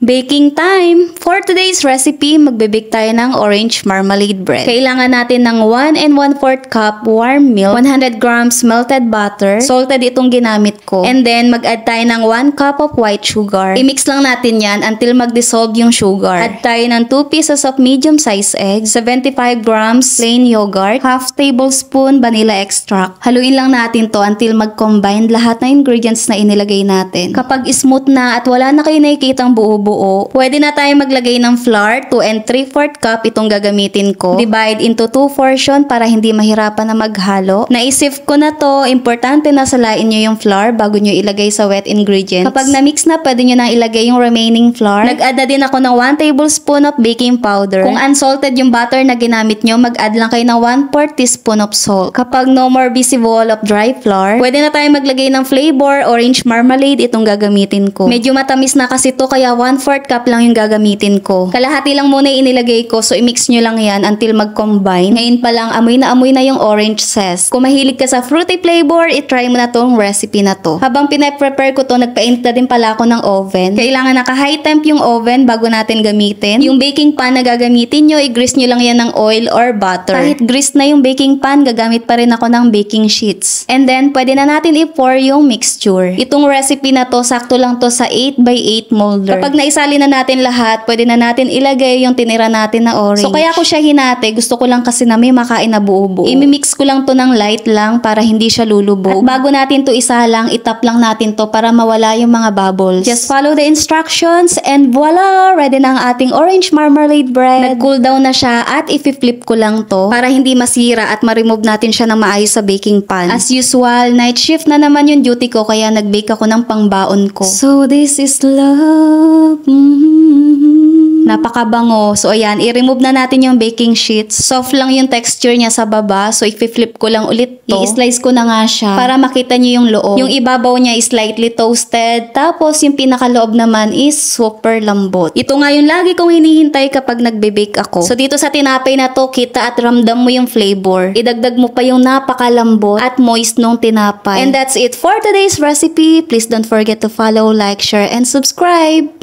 Baking time! For today's recipe, magbe-bake tayo ng orange marmalade bread. Kailangan natin ng 1 1/4 cup warm milk, 100 grams melted butter, salted itong ginamit ko, and then mag-add tayo ng 1 cup of white sugar. I-mix lang natin yan until mag-dissolve yung sugar. Add tayo ng 2 pieces of medium-sized eggs, 75 grams plain yogurt, half tablespoon vanilla extract. Haluin lang natin to until mag-combine lahat ng ingredients na inilagay natin. Kapag smooth na at wala na kayo nakikitang buo-buo, pwede na tayo maglagay ng flour, 2 3/4 cup itong gagamitin ko. Divide into 2 portion para hindi mahirapan na maghalo. Naisip ko na to, importante na salain nyo yung flour bago nyo ilagay sa wet ingredients. Kapag na-mix na, pwede nyo na ilagay yung remaining flour. Nag-add na din ako ng 1 tablespoon of baking powder. Kung unsalted yung butter na ginamit nyo, mag-add lang kayo ng 1/4 teaspoon of salt. Kapag no more visible of dry flour, pwede na tayo maglagay ng flavor, orange marmalade itong gagamitin ko. Medyo matamis na kasi to kaya 1/4 cup lang yung gagamitin ko. Kalahati lang muna inilagay ko, so i-mix nyo lang yan until mag-combine. Ngayon pa lang, amoy na yung orange zest. Kung mahilig ka sa fruity flavor, itry mo na tong recipe na to. Habang pinaprepare ko to, nagpainit na din pala ako ng oven. Kailangan naka-high temp yung oven bago natin gamitin. Yung baking pan na gagamitin nyo, i-grease nyo lang yan ng oil or butter. Kahit grease na yung baking pan, gagamit pa rin ako ng baking sheets. And then, pwede na natin i-pour yung mixture. Itong recipe na to, sakto lang to sa 8x8 molder. Kapag naisali na natin lahat, pwede na natin ilagay yung tinira natin na orange. So kaya ko siya hinati, gusto ko lang kasi na may makain na buo-buo. Imimix ko lang to ng light lang para hindi siya lulubog. At bago natin to isalang, itap lang natin to para mawala yung mga bubbles. Just follow the instructions and voila! Ready na ang ating orange marmalade bread. Nag-cool down na siya at i-flip ko lang to para hindi masira at ma-remove natin siya ng maayos sa baking pan. As usual, night shift na naman yung duty ko kaya nag-bake ako ng pangbaon ko. So this is love. Napakabango. So ayan, i-remove na natin yung baking sheets. Soft lang yung texture niya sa baba. So i-flip ko lang ulit to. I-slice ko na nga siya para makita niyo yung loob. Yung ibabaw niya is slightly toasted. Tapos yung pinakaloob naman is super lambot. Ito nga yung lagi kong hinihintay kapag nagbe-bake ako. So dito sa tinapay na to, kita at ramdam mo yung flavor. Idagdag mo pa yung napakalambot at moist nung tinapay. And that's it for today's recipe. Please don't forget to follow, like, share, and subscribe.